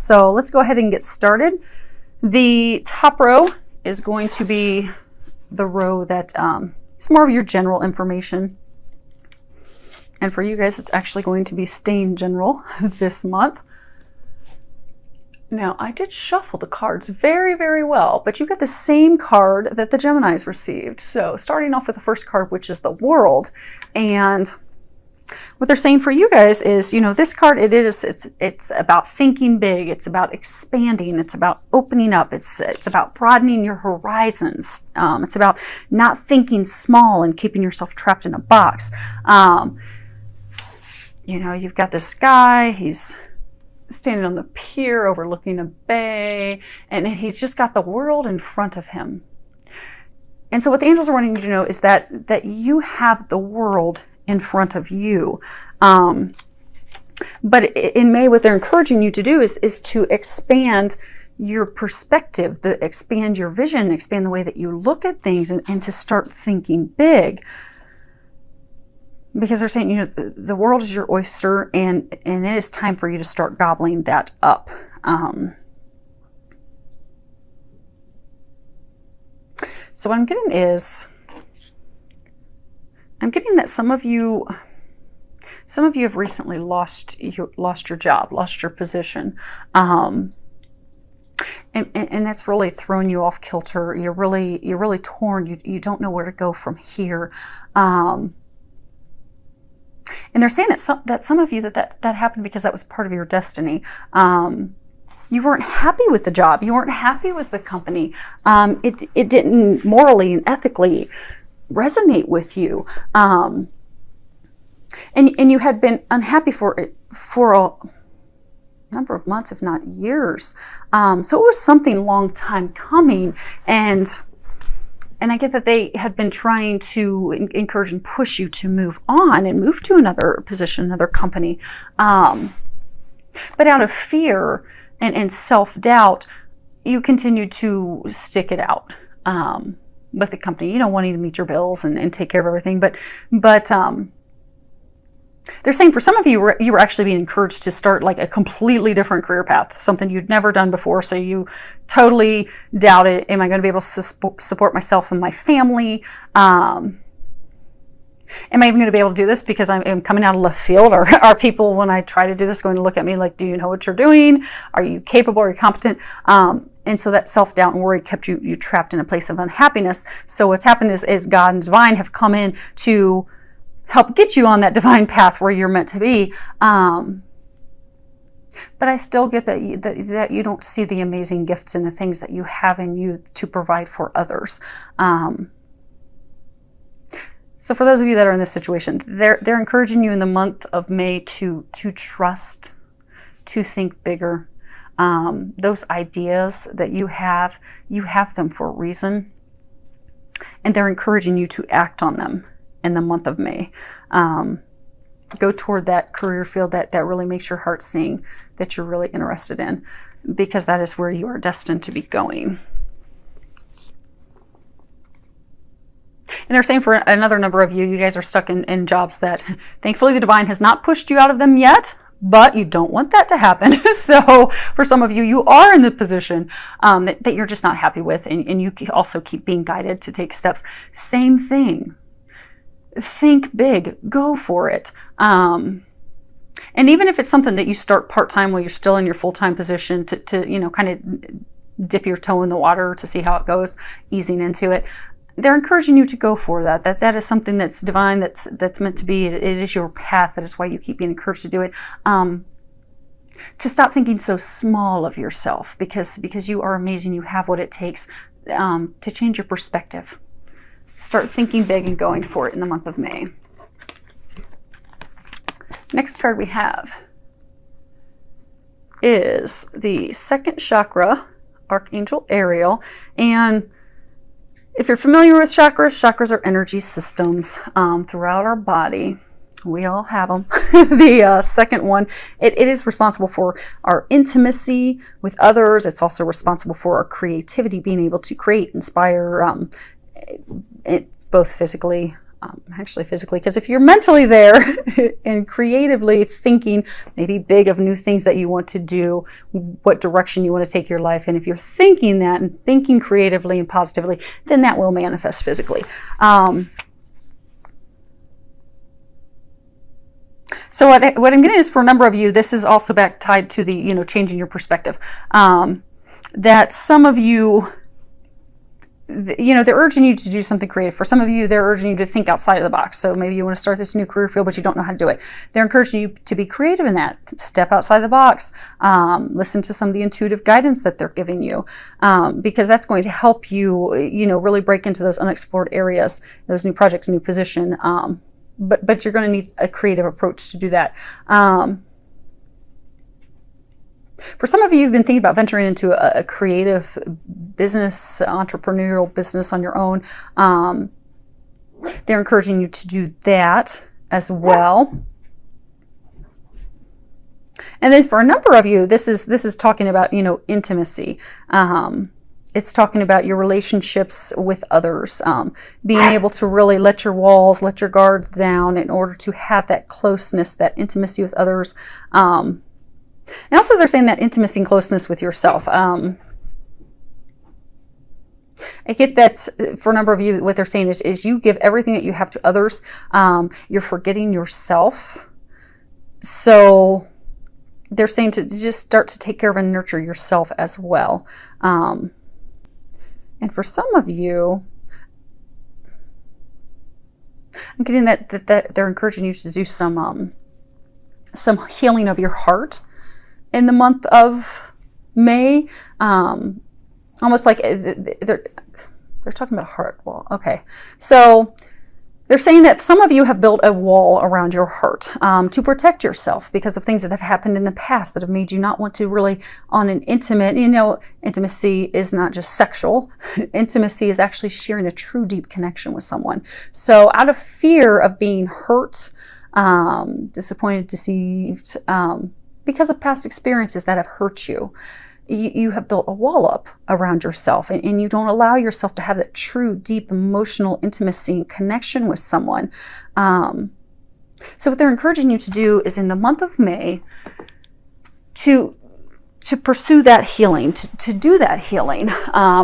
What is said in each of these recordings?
So let's go ahead and get started. The top row is going to be the row that is more of your general information. And for you guys, it's actually going to be staying general this month. Now, I did shuffle the cards very, very well, but you got the same card that the Geminis received. So starting off with the first card, which is the World. And what they're saying for you guys is, this card, it's about thinking big. It's about expanding. It's about opening up. It's about broadening your horizons. It's about not thinking small and keeping yourself trapped in a box. You've got this guy, he's standing on the pier overlooking a bay, and he's just got the world in front of him. And so what the angels are wanting you to know is that you have the world in front of you. But in May, what they're encouraging you to do is to expand your perspective, expand your vision, expand the way that you look at things, and to start thinking big. Because they're saying, the world is your oyster, and it is time for you to start gobbling that up. So what I'm getting is, that some of you have recently lost your job, lost your position, and that's really thrown you off kilter. You're really torn. You don't know where to go from here. And they're saying that some of you that happened because that was part of your destiny. You weren't happy with the job. You weren't happy with the company. It didn't morally and ethically resonate with you. And you had been unhappy for a number of months, if not years. So it was something long time coming. And I get that they had been trying to encourage and push you to move on and move to another position, another company. But out of fear and self-doubt, you continued to stick it out with the company, wanting to meet your bills and take care of everything. But they're saying for some of you, you were actually being encouraged to start like a completely different career path, something you'd never done before. So you totally doubted, am I going to be able to support myself and my family? Am I even going to be able to do this because I'm coming out of left field? Or are people, when I try to do this, going to look at me like, do you know what you're doing? Are you capable? Are you competent? And so that self-doubt and worry kept you trapped in a place of unhappiness. So what's happened is God and divine have come in to help get you on that divine path where you're meant to be. But I still get that you don't see the amazing gifts and the things that you have in you to provide for others. So for those of you that are in this situation, they're encouraging you in the month of May to trust, to think bigger. Those ideas that you have them for a reason. And they're encouraging you to act on them in the month of May. Go toward that career field that really makes your heart sing, that you're really interested in, because that is where you are destined to be going. And they're saying for another number of you guys are stuck in jobs that thankfully the divine has not pushed you out of them yet, but you don't want that to happen. So for some of you, you are in the position that you're just not happy with, and you also keep being guided to take steps. Same thing. Think big, go for it. And even if it's something that you start part-time while you're still in your full-time position to kind of dip your toe in the water to see how it goes, easing into it, they're encouraging you to go for that. That is something that's divine, that's meant to be. It is your path. That is why you keep being encouraged to do it. To stop thinking so small of yourself, because you are amazing. You have what it takes to change your perspective. Start thinking big and going for it in the month of May. Next card we have is the second chakra, Archangel Ariel. And if you're familiar with chakras are energy systems throughout our body. We all have them. The second one, it is responsible for our intimacy with others. It's also responsible for our creativity, being able to create, inspire, both physically actually physically, because if you're mentally there and creatively thinking maybe big of new things that you want to do, what direction you want to take your life, and if you're thinking that and thinking creatively and positively, then that will manifest physically. So what I'm getting is, for a number of you, this is also back tied to the, changing your perspective. That some of you, they're urging you to do something creative. For some of you, they're urging you to think outside of the box. So maybe you want to start this new career field, but you don't know how to do it. They're encouraging you to be creative in that. Step outside the box. Listen to some of the intuitive guidance that they're giving you, because that's going to help you, really break into those unexplored areas, those new projects, new position. But you're going to need a creative approach to do that. For some of you, you've been thinking about venturing into a creative business, entrepreneurial business on your own. They're encouraging you to do that as well. And then for a number of you, this is talking about, intimacy. It's talking about your relationships with others, being able to really let your walls, let your guards down in order to have that closeness, that intimacy with others. And also they're saying that intimacy and closeness with yourself. I get that for a number of you, what they're saying is you give everything that you have to others. You're forgetting yourself. So they're saying to just start to take care of and nurture yourself as well. And for some of you, I'm getting that they're encouraging you to do some healing of your heart in the month of May. Almost like they're talking about heart wall. Okay, so they're saying that some of you have built a wall around your heart to protect yourself because of things that have happened in the past that have made you not want to really on an intimate, intimacy is not just sexual. Intimacy is actually sharing a true deep connection with someone. So out of fear of being hurt, disappointed, deceived, because of past experiences that have hurt you, you have built a wall up around yourself, and you don't allow yourself to have that true, deep, emotional intimacy and connection with someone. So what they're encouraging you to do is in the month of May to pursue that healing, to do that healing.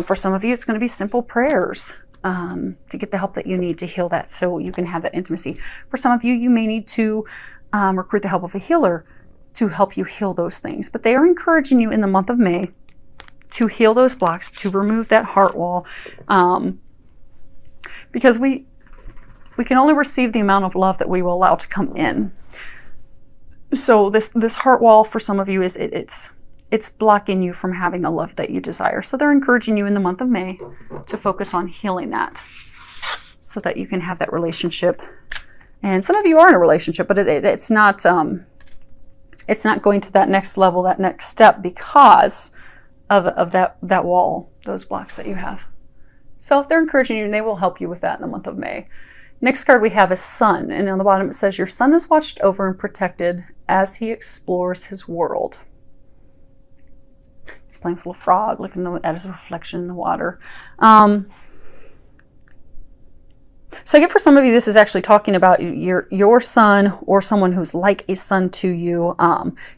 For some of you, it's going to be simple prayers to get the help that you need to heal that so you can have that intimacy. For some of you, you may need to recruit the help of a healer to help you heal those things. But they are encouraging you in the month of May to heal those blocks, to remove that heart wall, because we can only receive the amount of love that we will allow to come in. So this heart wall for some of you is it's blocking you from having the love that you desire. So they're encouraging you in the month of May to focus on healing that so that you can have that relationship. And some of you are in a relationship, but it's not going to that next level, that next step, because of that wall, those blocks that you have. So they're encouraging you, and they will help you with that in the month of May. Next card we have is Sun, and on the bottom it says, your son is watched over and protected as he explores his world. He's playing with a little frog, looking at his reflection in the water. So I get for some of you, this is actually talking about your son or someone who's like a son to you.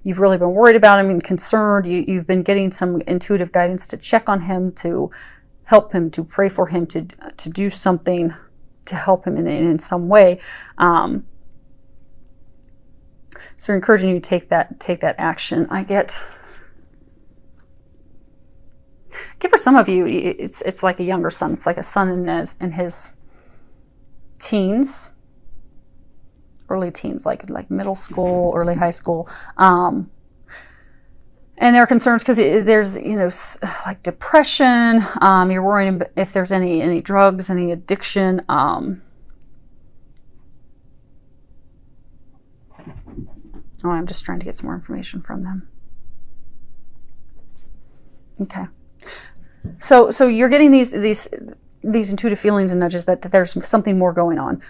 You've really been worried about him and concerned. You've been getting some intuitive guidance to check on him, to help him, to pray for him, to do something to help him in some way. So encouraging you to take that action. I get for some of you, it's like a younger son. It's like a son in his teens, early teens, like middle school, early high school, and there are concerns because there's like depression. You're worrying if there's any drugs, any addiction. I'm just trying to get some more information from them. Okay, so you're getting these intuitive feelings and nudges that there's something more going on,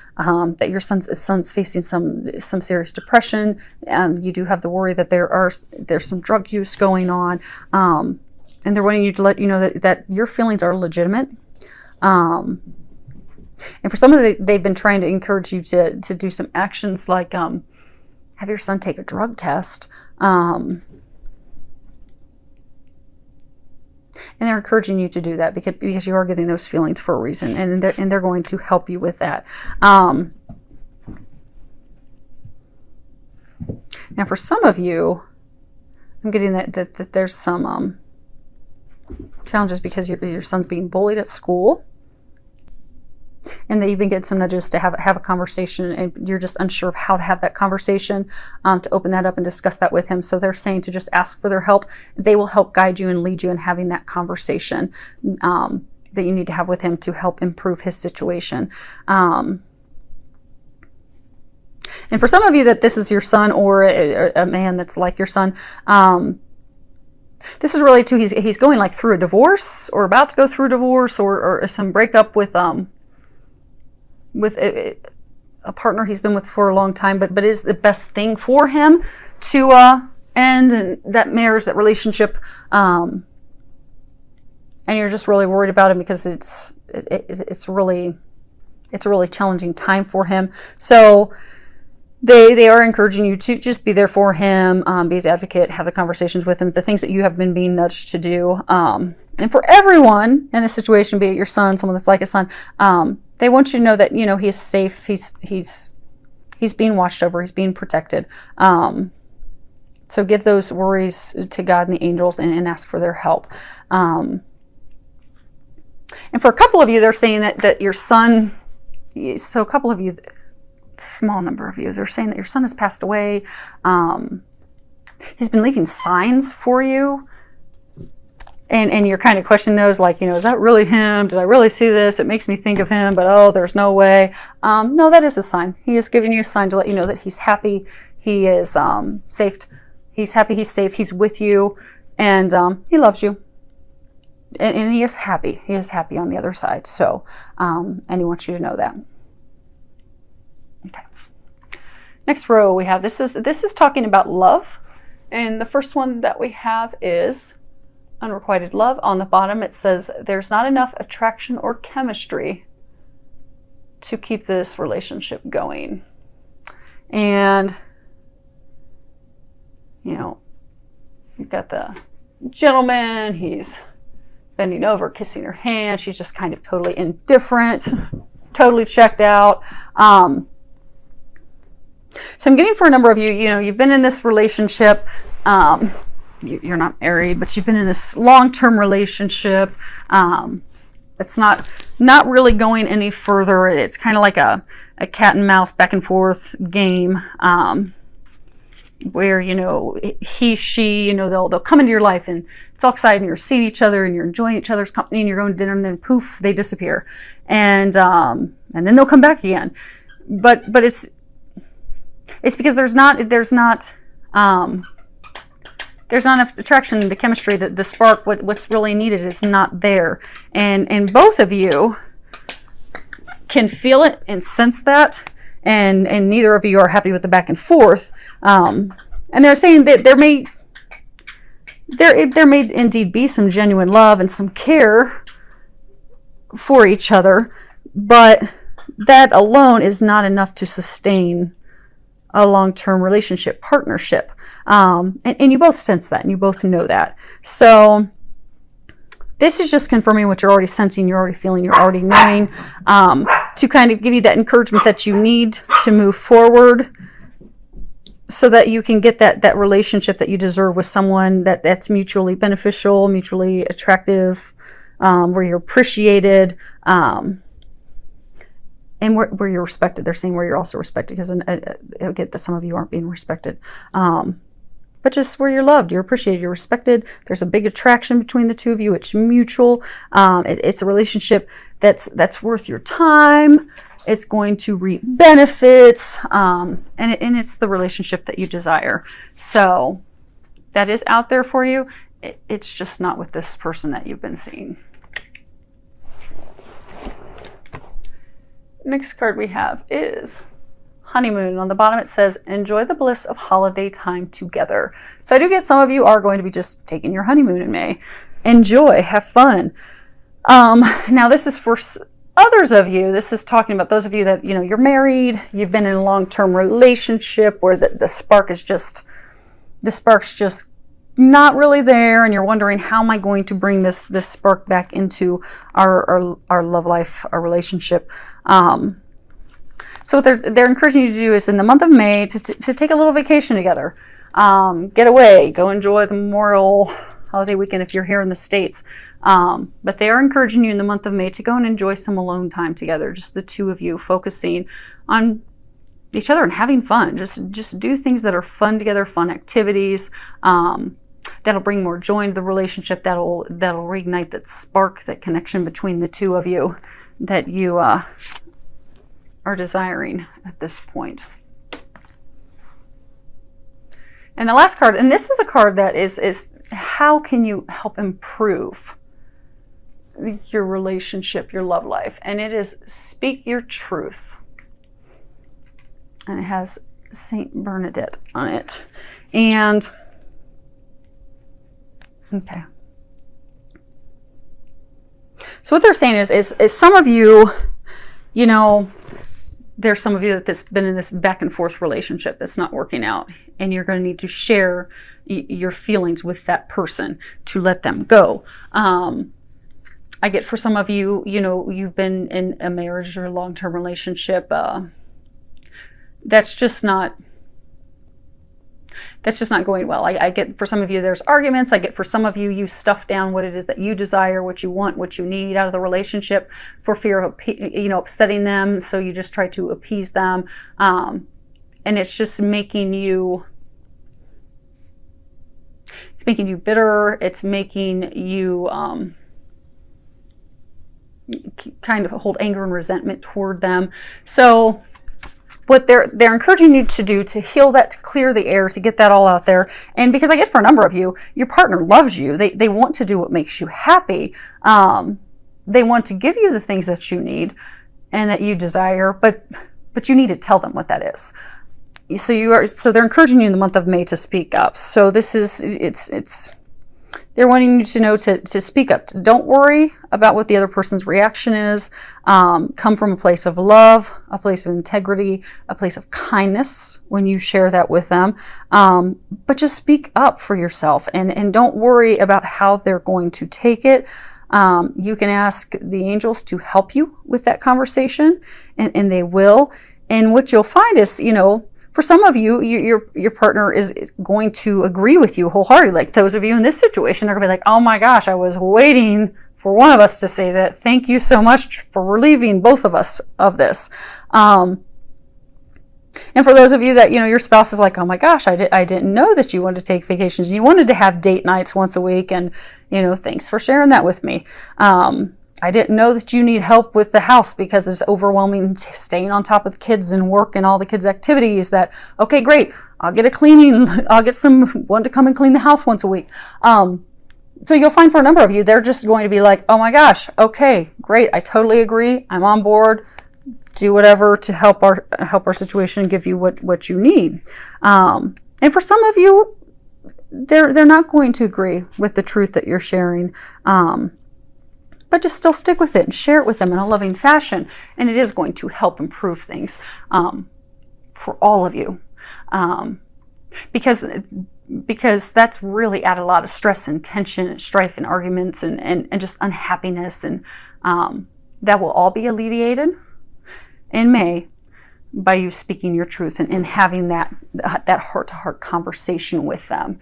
that your son's facing some serious depression. You do have the worry that there's some drug use going on, and they're wanting you to let you know that your feelings are legitimate. And for some of they've been trying to encourage you to do some actions like have your son take a drug test. And they're encouraging you to do that because you are getting those feelings for a reason, and they're going to help you with that. Now, for some of you, I'm getting that there's some challenges because your son's being bullied at school, and that you've been getting some nudges to have a conversation, and you're just unsure of how to have that conversation, to open that up and discuss that with him. So they're saying to just ask for their help. They will help guide you and lead you in having that conversation that you need to have with him to help improve his situation. And for some of you that this is your son, or a man that's like your son, this is really too, he's going like through a divorce, or about to go through a divorce, or some breakup with a partner he's been with for a long time, but it is the best thing for him to end and that marriage, that relationship, and you're just really worried about him because it's a really challenging time for him. So they are encouraging you to just be there for him, be his advocate, have the conversations with him, the things that you have been being nudged to do. And for everyone in this situation, be it your son, someone that's like a son, they want you to know that, you know, he is safe. He's being watched over. He's being protected. So give those worries to God and the angels and ask for their help. And for a couple of you, they're saying that your son, so a couple of you, small number of you, they're saying that your son has passed away. He's been leaving signs for you. And you're kind of questioning those, like, you know, is that really him? Did I really see this? It makes me think of him, but oh, there's no way. No, that is a sign. He is giving you a sign to let you know that he's happy. He is safe. He's happy. He's safe. He's with you, and he loves you. And he is happy. He is happy on the other side. So, and he wants you to know that. Okay. Next row we have this is talking about love, and the first one that we have is unrequited love. On the bottom it says there's not enough attraction or chemistry to keep this relationship going. And you know, you've got the gentleman, he's bending over, kissing her hand, she's just kind of totally indifferent, totally checked out. So I'm getting for a number of you, you know, you've been in this relationship, you're not married, but you've been in this long-term relationship. It's not really going any further. It's kind of like a cat and mouse back and forth game, where, you know, he, she, you know, they'll come into your life and it's all exciting. You're seeing each other and you're enjoying each other's company and you're going to dinner, and then poof, they disappear, and then they'll come back again. But it's because there's not enough attraction, the chemistry, the spark, what's really needed is not there. And both of you can feel it and sense that, and neither of you are happy with the back and forth. And they're saying that there may indeed be some genuine love and some care for each other, but that alone is not enough to sustain a long-term relationship, partnership. And you both sense that, and you both know that. So this is just confirming what you're already sensing, you're already feeling, you're already knowing, to kind of give you that encouragement that you need to move forward, so that you can get that relationship that you deserve with someone that's mutually beneficial, mutually attractive, where you're appreciated, and where you're respected. They're saying where you're also respected, because I get that some of you aren't being respected. But just where you're loved, you're appreciated, you're respected. There's a big attraction between the two of you. It's mutual. It's a relationship that's worth your time. It's going to reap benefits, and it's the relationship that you desire. So that is out there for you. It's just not with this person that you've been seeing. Next card we have is honeymoon. On the bottom it says, enjoy the bliss of holiday time together. So I do get some of you are going to be just taking your honeymoon in May. Enjoy, have fun. Now this is for others of you, this is talking about those of you that, you're married, you've been in a long-term relationship where the spark's just not really there, and you're wondering, how am I going to bring this spark back into our love life, our relationship. So what they're encouraging you to do is in the month of May to take a little vacation together. Get away, go enjoy the Memorial holiday weekend if you're here in the States. But they are encouraging you in the month of May to go and enjoy some alone time together, just the two of you focusing on each other and having fun. Just do things that are fun together, fun activities. That'll bring more joy into the relationship. That'll reignite that spark, that connection between the two of you that you are desiring at this point. And the last card, and this is a card that is how can you help improve your relationship, your love life? And it is speak your truth. And it has Saint Bernadette on it. And okay. So what they're saying is some of you, there's some of you that's been in this back and forth relationship that's not working out, and you're going to need to share your feelings with that person to let them go. I get for some of you, you've been in a marriage or a long-term relationship. That's just not going well. I get for some of you there's arguments. I get for some of you, you stuff down what it is that you desire, what you want, what you need out of the relationship for fear of upsetting them. So you just try to appease them, and it's just making you bitter. It's making you kind of hold anger and resentment toward them. So what they're encouraging you to do to heal that, to clear the air, to get that all out there. And because I get for a number of you, your partner loves you. They want to do what makes you happy. They want to give you the things that you need and that you desire, but you need to tell them what that is. So they're encouraging you in the month of May to speak up. So this is, they're wanting you to know to speak up. Don't worry about what the other person's reaction is. Come from a place of love, a place of integrity, a place of kindness when you share that with them. But just speak up for yourself, and don't worry about how they're going to take it. You can ask the angels to help you with that conversation, and they will. And what you'll find is, for some of you, your partner is going to agree with you wholeheartedly. Like those of you in this situation, they're going to be like, oh my gosh, I was waiting for one of us to say that. Thank you so much for relieving both of us of this. And for those of you that, your spouse is like, oh my gosh, I didn't know that you wanted to take vacations. And you wanted to have date nights once a week. And, thanks for sharing that with me. I didn't know that you need help with the house because it's overwhelming staying on top of the kids and work and all the kids' activities. That, okay, great. I'll get I'll get someone to come and clean the house once a week. So you'll find for a number of you, they're just going to be like, oh my gosh, okay, great. I totally agree. I'm on board. Do whatever to help our situation and give you what you need. And for some of you, they're not going to agree with the truth that you're sharing. But just still stick with it and share it with them in a loving fashion. And it is going to help improve things for all of you. Because that's really added a lot of stress and tension and strife and arguments and just unhappiness. And that will all be alleviated in May by you speaking your truth and having that heart-to-heart conversation with them.